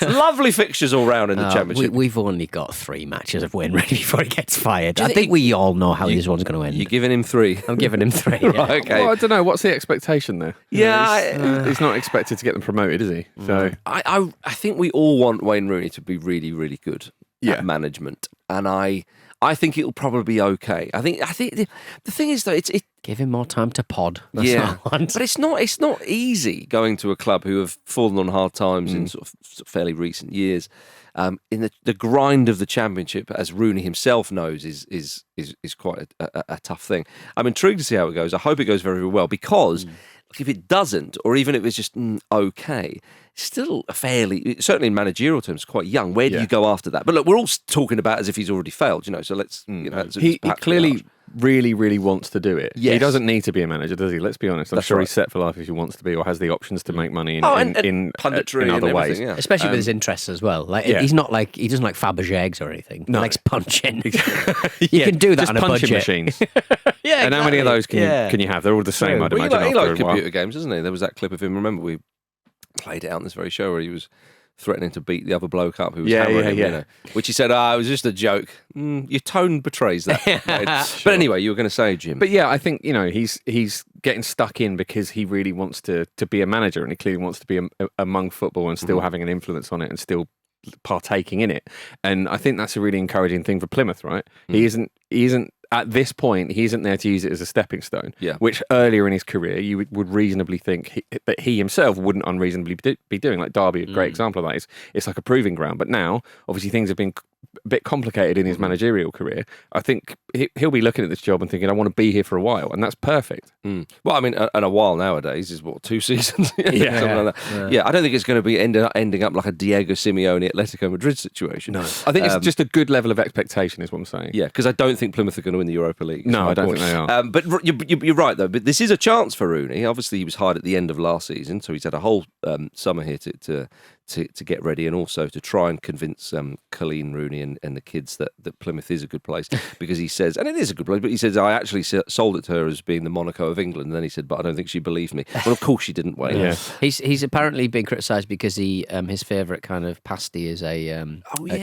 A: Lovely fixtures all round in the Championship.
B: We've only got 3 matches of Wayne Rooney before he gets fired. I think we all know how this one's going to end.
A: You're giving him 3.
B: I'm giving him 3.
A: Right,
B: Yeah.
A: okay.
C: Well, I don't know. What's the expectation there?
A: Yeah,
C: he's not expected to get them promoted, is he? So
A: I think we all want Wayne Rooney to be really, really good at management, and I think it'll probably be okay. I think the thing is though, it's
B: give him more time to pod. That's
A: but it's not easy going to a club who have fallen on hard times in sort of fairly recent years. In the grind of the Championship, as Rooney himself knows, is quite a tough thing. I'm intrigued to see how it goes. I hope it goes very, very well, because if it doesn't, or even if it's just okay, still certainly in managerial terms, quite young. Where do you go after that? But look, we're all talking about as if he's already failed, so let's,
C: he clearly really, really wants to do it. Yes. He doesn't need to be a manager, does he? Let's be honest. I'm sure he's set for life if he wants to be, or has the options to make money in
A: punditry
C: in other
A: and
C: ways.
A: Yeah.
B: Especially with his interests as well. Like he's not like, he doesn't like Fabergé eggs or anything. No. He likes punching. You can do that
C: just
B: on a
C: punching
B: budget.
C: machines. And how many of those can you have? They're all the same, I'd imagine.
A: He liked computer games, doesn't he? There was that clip of him. Remember, we played it out in this very show where he was threatening to beat the other bloke up who was hammering him, which he said, it was just a joke. Your tone betrays that. But anyway, you were going to say, Jim.
C: But yeah, I think, he's getting stuck in because he really wants to be a manager, and he clearly wants to be among football and still having an influence on it and still partaking in it. And I think that's a really encouraging thing for Plymouth, right? He isn't at this point, he isn't there to use it as a stepping stone, which earlier in his career you would reasonably think that he himself wouldn't unreasonably be doing. Like Derby, a great example of that. It's like a proving ground. But now, obviously, things have been a bit complicated in his managerial career. I think he'll be looking at this job and thinking, I want to be here for a while, and that's perfect.
A: Well, I mean, and a while nowadays is 2 seasons? Something like that. I don't think it's going to be ending up like a Diego Simeone Atletico Madrid situation.
C: No, I think it's just a good level of expectation is what I'm saying.
A: Yeah, because I don't think Plymouth are going to win the Europa League.
C: No, I don't think they are.
A: But you're right, though. But this is a chance for Rooney. Obviously, he was hired at the end of last season, so he's had a whole summer here to get ready, and also to try and convince Colleen Rooney and the kids that Plymouth is a good place, because he says, and it is a good place, but he says, I actually sold it to her as being the Monaco of England, and then he said, but I don't think she believed me. Well, of course she didn't, Wayne.
B: Yeah. He's apparently been criticised because his favourite kind of pasty is a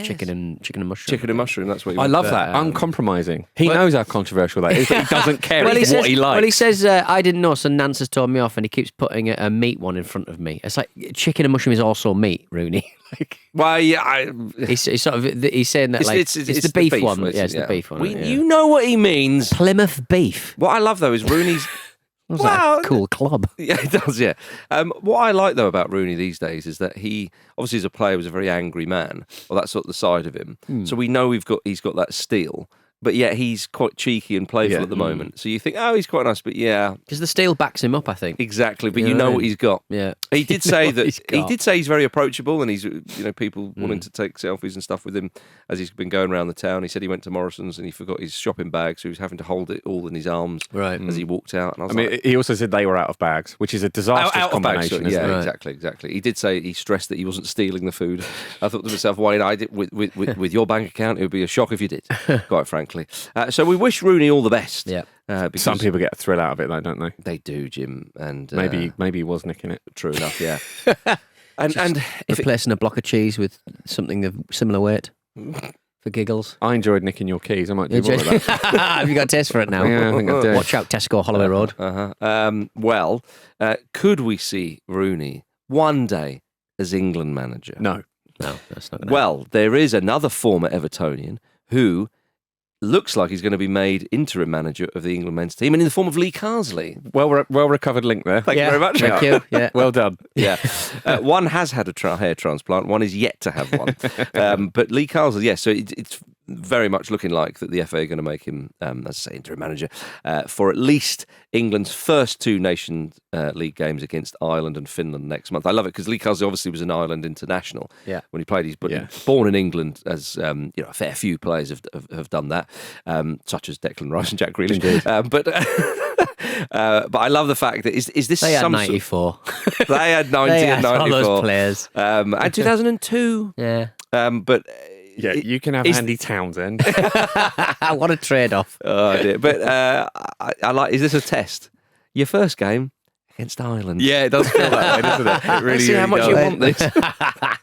B: chicken and mushroom.
A: Chicken and mushroom, that's what
C: I love that. Uncompromising. He knows how controversial that is, but he doesn't care what he likes.
B: Well, he says, I didn't know, so Nance has told me off, and he keeps putting a meat one in front of me. It's like, chicken and mushroom is also meat, Rooney.
A: Well, yeah,
B: he's saying that it's the beef one. Yeah, it's the beef one.
A: You know what he means.
B: Plymouth beef.
A: What I love though is Rooney's.
B: Well, a cool club.
A: Yeah, it does. Yeah. What I like though about Rooney these days is that he obviously as a player was a very angry man. Well, that's sort of the side of him. So we know he's got that steel. But yet he's quite cheeky and playful at the moment. So you think, he's quite nice, but
B: because the steel backs him up, I think.
A: Exactly, but you know what he's got.
B: Yeah,
A: he did say that. He did say he's very approachable, and he's people wanting to take selfies and stuff with him as he's been going around the town. He said he went to Morrison's and he forgot his shopping bag, so he was having to hold it all in his arms as he walked out. And I mean,
C: he also said they were out of bags, which is a disastrous combination.
A: Bags, yeah, exactly. He did say he stressed that he wasn't stealing the food. I thought to myself, Wayne, I did with your bank account, it would be a shock if you did. Quite frankly, so we wish Rooney all the best.
B: Yeah.
C: Some people get a thrill out of it, though, don't they?
A: They do, Jim. And
C: maybe he was nicking it.
A: True enough, yeah. and if
B: replacing a block of cheese with something of similar weight for giggles.
C: I enjoyed nicking your keys. I might do more of that.
B: Have you got a taste for it now?
C: Yeah, I think I do.
B: Watch out, Tesco Holloway Road.
A: Well, could we see Rooney one day as England manager?
C: No.
B: No, that's not going to
A: Well, there is another former Evertonian who looks like he's going to be made interim manager of the England men's team, and in the form of Lee Carsley.
C: Well recovered link there.
A: Thank you very much.
B: Thank you. Yeah.
C: Well done.
A: Yeah. One has had a hair transplant, one is yet to have one. But Lee Carsley, so it's very much looking like that the FA are going to make him, as I say, interim manager for at least England's first 2 Nations League games against Ireland and Finland next month. I love it because Lee Carsley obviously was an Ireland international when he played. He's born in England, as a fair few players have done that, such as Declan Rice and Jack Grealish. But I love the fact that is this
B: they
A: some
B: had 94.
A: They had 90 and 94.
B: All those players.
A: And 2002.
B: Yeah.
A: But
C: yeah, you can have Andy Townsend.
B: What a trade-off.
A: Oh dear. But I like. Is this a test? Your first game against Ireland.
C: Yeah, it does feel that way, doesn't it? It really,
A: see how much
C: does.
A: you want this.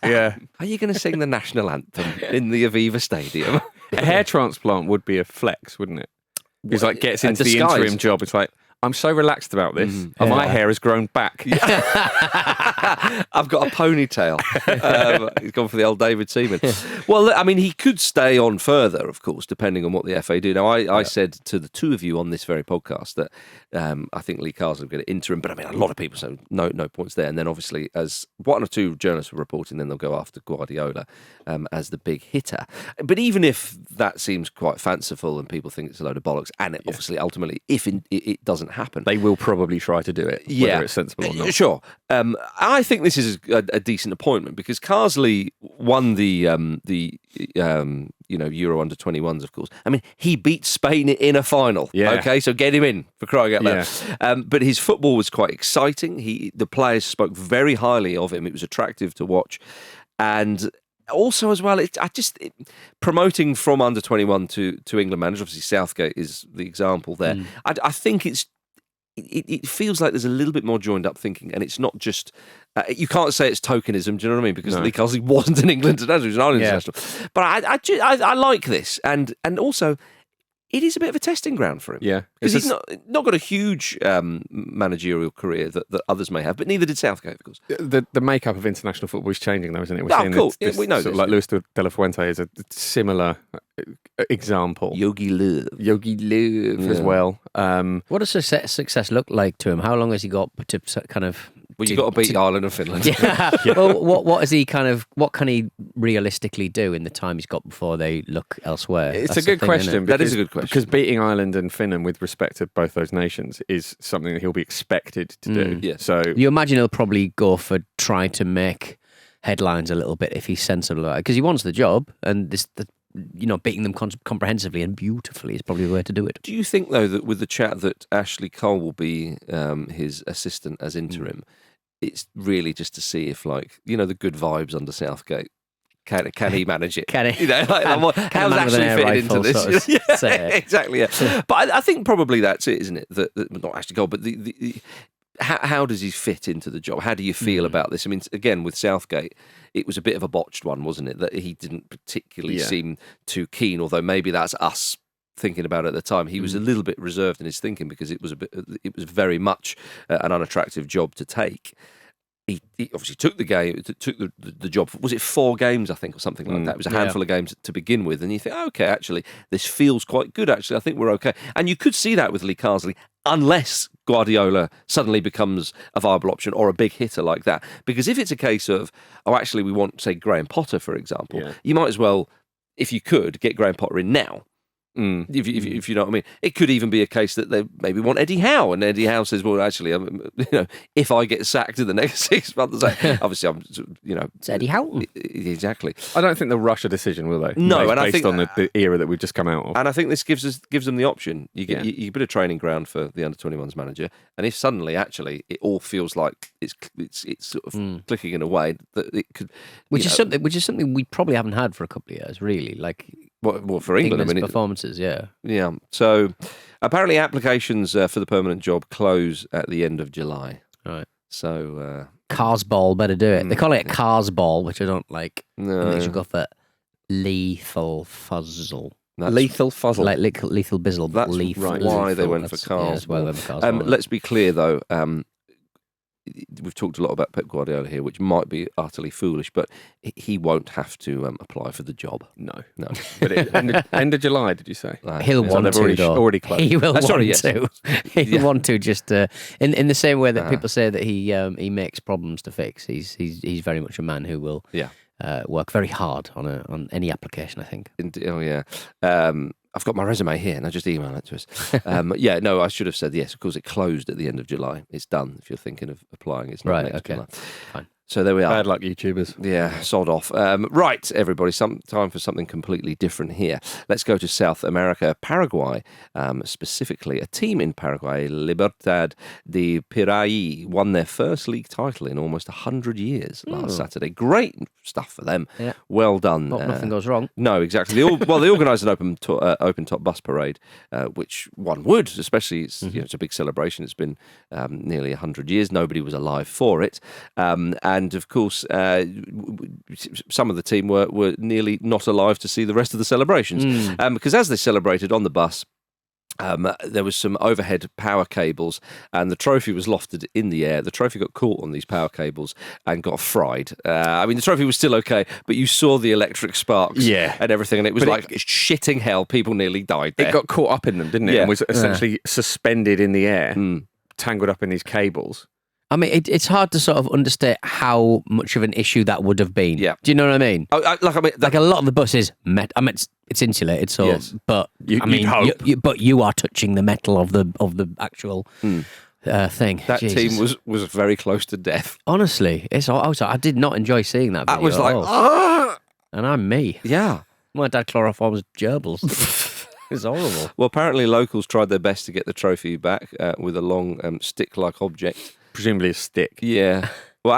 C: Yeah.
A: Are you going to sing the national anthem in the Aviva Stadium?
C: A hair transplant would be a flex, wouldn't it? It's like gets into the
A: disguise.
C: interim job. It's like, I'm so relaxed about this. My hair has grown back.
A: I've got a ponytail. He's gone for the old David Seaman. Well, I mean, he could stay on further, of course, depending on what the FA do. Now, I said to the two of you on this very podcast that I think Lee Carsley will get an interim, but I mean, a lot of people say no points there. And then obviously, as one or two journalists were reporting, then they'll go after Guardiola as the big hitter. But even if that seems quite fanciful and people think it's a load of bollocks, and it obviously, ultimately, if it doesn't happen,
C: they will probably try to do it, whether it's sensible or not.
A: Sure. I think this is a decent appointment because Carsley won the Euro under 21s, of course. I mean, he beat Spain in a final.
C: Yeah.
A: Okay, so get him in for crying out loud. Yeah. But his football was quite exciting. The players spoke very highly of him. It was attractive to watch, and also as well, promoting from under 21 to England manager. Obviously, Southgate is the example there. I think it feels like there's a little bit more joined up thinking, and it's not just you can't say it's tokenism. Do you know what I mean? Because Lee Carsley wasn't an England international; he was an Ireland international. But I like this, and also it is a bit of a testing ground for him.
C: Yeah,
A: because he's not got a huge managerial career that others may have, but neither did Southgate, of course.
C: The makeup of international football is changing, though, isn't it?
A: We're seeing
C: cool.
A: We know this.
C: Like Luis de la Fuente is a similar example.
A: Yogi Löw
C: as well.
B: What does success look like to him? How long has he got to kind of?
A: Well, you've got to beat Ireland and Finland.
B: Yeah. Well, what is he what can he realistically do in the time he's got before they look elsewhere?
C: It's a good question.
A: That is a good question.
C: Because beating Ireland and Finland with respect to both those nations is something that he'll be expected to do.
A: Yeah.
C: So
B: you imagine he'll probably go for trying to make headlines a little bit if he's sensible about it, because he wants the job, and beating them comprehensively and beautifully is probably the way to do it.
A: Do you think, though, that with the chat that Ashley Cole will be his assistant as interim, it's really just to see if, the good vibes under Southgate, can he manage it?
B: Can he?
A: How does Ashley fit into this? Exactly. Yeah. But I think probably that's it, isn't it? That not Ashley Cole, but how does he fit into the job? How do you feel about this? I mean, again, with Southgate, it was a bit of a botched one, wasn't it? That he didn't particularly seem too keen, although maybe that's us thinking about it at the time. He was a little bit reserved in his thinking because it was very much an unattractive job to take. He obviously took the job. Was it 4 games, I think, or something like that? It was a handful of games to begin with, and you think, okay, actually, this feels quite good. Actually, I think we're okay. And you could see that with Lee Carsley, unless Guardiola suddenly becomes a viable option or a big hitter like that. Because if it's a case of, actually, we want, say, Graham Potter, for example, you might as well, if you could, get Graham Potter in now. If you know what I mean. It could even be a case that they maybe want Eddie Howe, and Eddie Howe says, well, actually, if I get sacked in the next 6 months, obviously
B: it's Eddie Howe.
A: Exactly.
C: I don't think they'll rush a decision, will they?
A: No, and
C: based
A: I think
C: on the era that we've just come out of.
A: And I think this gives them the option. You get a bit of training ground for the under 21s manager, and if suddenly actually it all feels like it's sort of clicking in a way that it could,
B: which is something we probably haven't had for a couple of years, really. Like
A: what for England?
B: England's performances, yeah.
A: So apparently applications for the permanent job close at the end of July.
B: Right.
A: So
B: Cars ball, better do it. They call it Cars ball, which I don't like.
A: No.
B: They should go for lethal fuzzle.
C: Lethal fuzzle,
B: like lethal bizzle.
A: That's
B: lethal,
A: why they went for Cars.
B: That's why they went for Cars.
A: Let's be clear though. we've talked a lot about Pep Guardiola here, which might be utterly foolish, but he won't have to apply for the job.
C: No.
A: But
C: end of July, did you say?
B: He'll want to, though.
C: Already closed.
B: He will want
A: yes.
B: to. He'll want to just in the same way that people say that he makes problems to fix. He's very much a man who will work very hard on any application, I think.
A: Oh yeah. I've got my resume here, and I just email it to us. I should have said yes. Of course, it closed at the end of July. It's done. If you're thinking of applying, it's not next July.
B: Fine.
A: So there we are.
C: Bad luck, YouTubers.
A: Yeah, sod off. Right, everybody, time for something completely different here. Let's go to South America, Paraguay, specifically. A team in Paraguay, Libertad de Piraí, won their first league title in almost 100 years last Saturday. Great stuff for them. Yeah. Well done.
B: Nothing goes wrong.
A: No, exactly. They organised an open top bus parade, which one would, especially it's a big celebration. It's been nearly 100 years. Nobody was alive for it. And of course, some of the team were nearly not alive to see the rest of the celebrations. Because as they celebrated on the bus, there was some overhead power cables, and the trophy was lofted in the air. The trophy got caught on these power cables and got fried. The trophy was still okay, but you saw the electric sparks and everything, and it was shitting hell. People nearly died there.
C: It got caught up in them, didn't it?
A: Yeah.
C: And was essentially suspended in the air, tangled up in these cables.
B: I mean, it's hard to sort of understand how much of an issue that would have been. Yeah. Do you know what I mean? Like a lot of the bus is it's insulated, so but you are touching the metal of the actual thing.
A: That team was very close to death.
B: Honestly, I did not enjoy seeing that video.
A: I was like,
B: and I'm me.
A: Yeah.
B: My dad chloroforms gerbils. It's horrible.
A: Well, apparently locals tried their best to get the trophy back with a long stick-like object.
C: Presumably a stick.
A: Yeah. Well,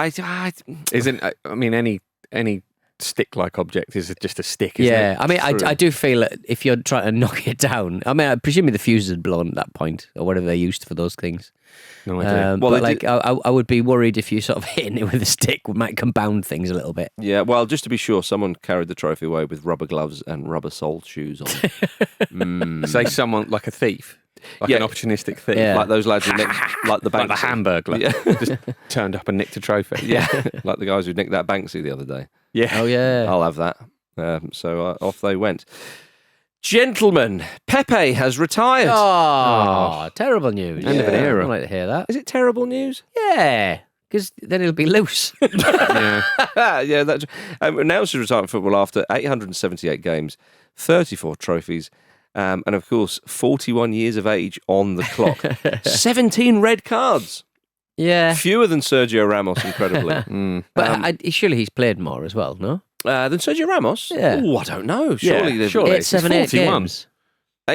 C: any stick-like object is just a stick, isn't it?
B: Yeah, I mean, I do feel that if you're trying to knock it down, I mean, I presume the fuse had blown at that point, or whatever they used for those things.
C: No idea.
B: I would be worried if you sort of hitting it with a stick might compound things a little bit.
A: Yeah, well, just to be sure, someone carried the trophy away with rubber gloves and rubber-soled shoes on.
C: Say someone like a thief. Like an opportunistic thief.
A: Yeah. Like those lads who nicked like the Banksy.
C: Like the Hamburglar. Yeah. Just turned up and nicked a trophy.
A: Yeah. Like the guys who nicked that Banksy the other day.
C: Yeah.
B: Oh, yeah.
A: I'll have that. So off they went. Gentlemen, Pepe has retired.
B: Oh, terrible news.
C: End of an era.
B: I'd like to hear that.
A: Is it terrible news?
B: Yeah. Because then it'll be loose.
A: Yeah. That's announced his retirement from football after 878 games, 34 trophies, and of course, 41 years of age on the clock. 17 red cards.
B: Yeah.
A: Fewer than Sergio Ramos, incredibly.
B: But surely he's played more as well, no?
A: Than Sergio Ramos?
B: Yeah.
A: Oh, I don't know. Surely.
C: Surely.
B: 878 games.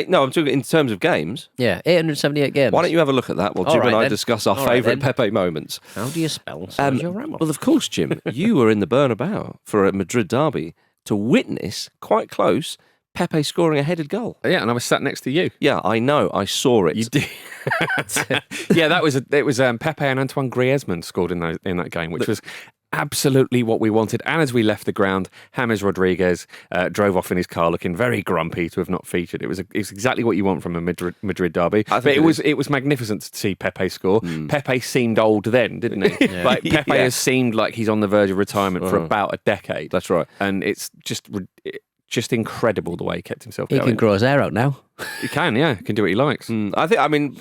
A: No, I'm talking in terms of games.
B: Yeah, 878 games.
A: Why don't you have a look at that while Jim and I discuss our favourite Pepe moments?
B: How do you spell Sergio Ramos?
A: Well, of course, Jim, you were in the Bernabeu for a Madrid derby to witness, quite close, Pepe scoring a headed goal.
C: Yeah, and I was sat next to you.
A: Yeah, I know. I saw it.
C: You did. Yeah, it was Pepe and Antoine Griezmann scored in that game, which was absolutely what we wanted. And as we left the ground, James Rodriguez drove off in his car looking very grumpy to have not featured. It was exactly what you want from a Madrid derby. But it was magnificent to see Pepe score. Pepe seemed old then, didn't he? Yeah. Like Pepe has seemed like he's on the verge of retirement for about a decade.
A: That's right.
C: And it's just incredible the way he kept himself going.
B: He can grow his hair out now.
C: He can, yeah. He can do what he likes.
A: I mean,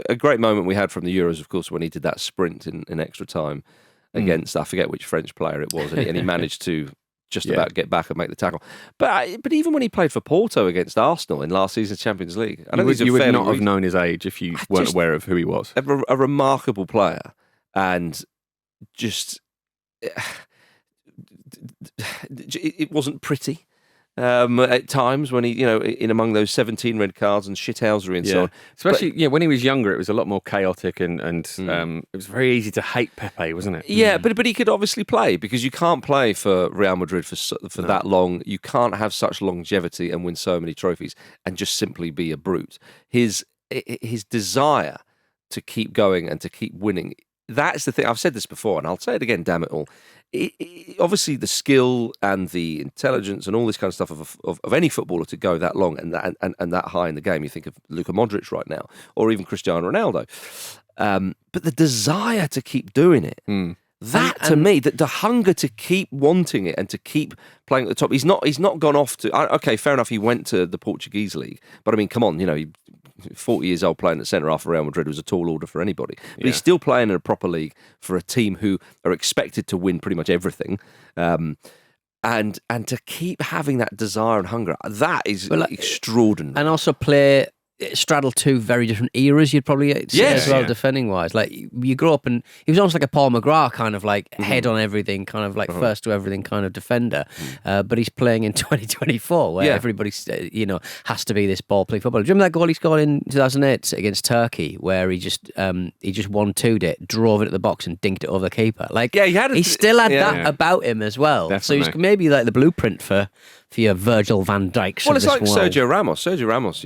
A: a great moment we had from the Euros, of course, when he did that sprint in extra time against, I forget which French player it was, and he managed to just about get back and make the tackle. But even when he played for Porto against Arsenal in last season's Champions League, you would not
C: have known his age if you weren't aware of who he was.
A: A remarkable player, and just it wasn't pretty. At times when he, in among those 17 red cards and shithousery and so on.
C: Especially, when he was younger, it was a lot more chaotic and it was very easy to hate Pepe, wasn't it?
A: Yeah, but he could obviously play, because you can't play for Real Madrid for that long. You can't have such longevity and win so many trophies and just simply be a brute. His desire to keep going and to keep winning that's the thing. I've said this before, and I'll say it again. Damn it all! Obviously, the skill and the intelligence and all this kind of stuff of any footballer to go that long and that high in the game. You think of Luka Modric right now, or even Cristiano Ronaldo. But the desire to keep doing it. That to me, that the hunger to keep wanting it and to keep playing at the top. He's not gone off to. Okay, fair enough. He went to the Portuguese league, but I mean, come on, 40 years old playing at centre half for Real Madrid was a tall order for anybody. But he's still playing in a proper league for a team who are expected to win pretty much everything. And to keep having that desire and hunger, that is extraordinary.
B: And also straddle two very different eras, you'd probably say as well, defending wise. Like, you grew up and he was almost like a Paul McGrath kind of like head on everything, kind of like first to everything kind of defender. But he's playing in 2024 where everybody, has to be this ball playing footballer. Do you remember that goal he scored in 2008 against Turkey where he just 1-2'd it, drove it at the box and dinked it over the keeper? Like, he still had that about him as well.
C: Definitely.
B: So he's maybe like the blueprint for your Virgil van Dijks.
A: Well, it's like
B: world.
A: Sergio Ramos. Sergio Ramos,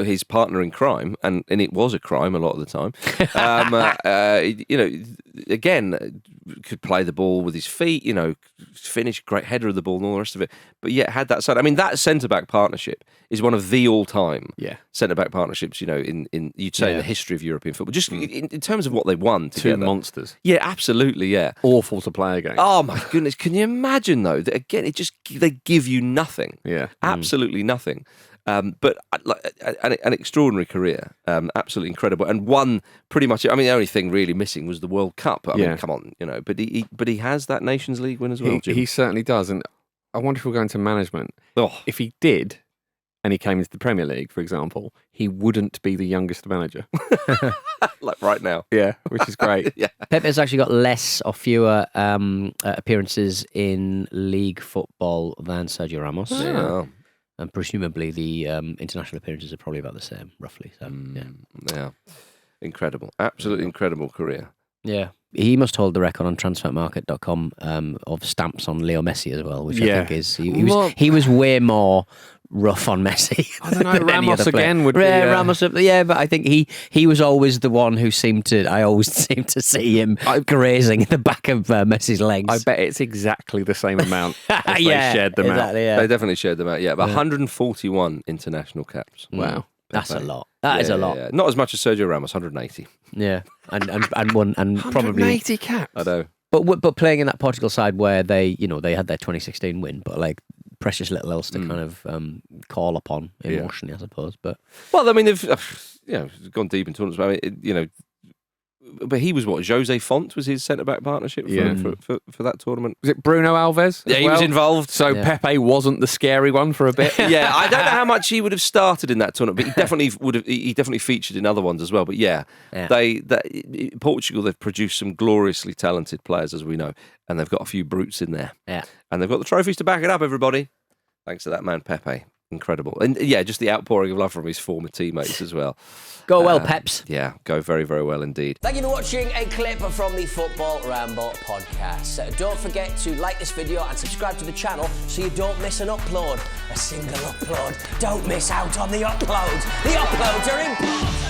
A: his partner in crime, and it was a crime a lot of the time. Again, could play the ball with his feet, finish, great header of the ball and all the rest of it, but yet had that side. I mean, that centre-back partnership is one of the all-time centre-back partnerships, in you'd say in the history of European football. Just in terms of what they won together.
C: Two monsters.
A: Yeah, absolutely, yeah.
C: Awful to play against.
A: Oh, my goodness. Can you imagine, though, that again, they give you nothing.
C: Yeah.
A: Absolutely nothing. But an extraordinary career, absolutely incredible, and won pretty much. I mean, the only thing really missing was the World Cup. I mean, come on, but he has that Nations League win as well.
C: He certainly does, and I wonder if we'll go into management.
A: Oh.
C: If he did, and he came into the Premier League, for example, he wouldn't be the youngest manager,
A: like right now.
C: Yeah, which is great.
A: Yeah.
B: Pepe's actually got less or fewer appearances in league football than Sergio Ramos.
A: Yeah.
B: And presumably the international appearances are probably about the same, roughly. So,
A: yeah. Incredible. Absolutely incredible career.
B: Yeah. He must hold the record on transfermarket.com of stamps on Leo Messi as well, which I think is... He was way more rough on Messi.
C: I don't know, Ramos again would be...
B: Ramos, but I think he was always the one who I always seemed to see him grazing in the back of Messi's legs.
C: I bet it's exactly the same amount as they shared them out.
B: Yeah.
A: They definitely shared them out, but 141 international caps.
B: Wow. That's a lot. That is a lot.
A: Yeah. Not as much as Sergio Ramos, 180.
B: Yeah, and probably
C: 180 caps.
A: I know.
B: But playing in that Portugal side where they had their 2016 win, but like precious little else to kind of call upon emotionally, I suppose. But
A: well, I mean, they've gone deep in tournaments. But I mean, but he was what? Jose Font was his centre-back partnership for that tournament.
C: Was it Bruno Alves?
A: Yeah, he was involved.
C: So Pepe wasn't the scary one for a bit.
A: Yeah, I don't know how much he would have started in that tournament, but he definitely would have. He definitely featured in other ones as well. But Portugal, they've produced some gloriously talented players, as we know, and they've got a few brutes in there.
B: Yeah,
A: and they've got the trophies to back it up. Everybody, thanks to that man Pepe. Incredible. And just the outpouring of love from his former teammates as well.
B: Go well, Peps.
A: Yeah, go very, very well indeed.
F: Thank you for watching a clip from the Football Ramble podcast. Don't forget to like this video and subscribe to the channel so you don't miss an upload. A single upload. Don't miss out on the uploads. The uploads are important.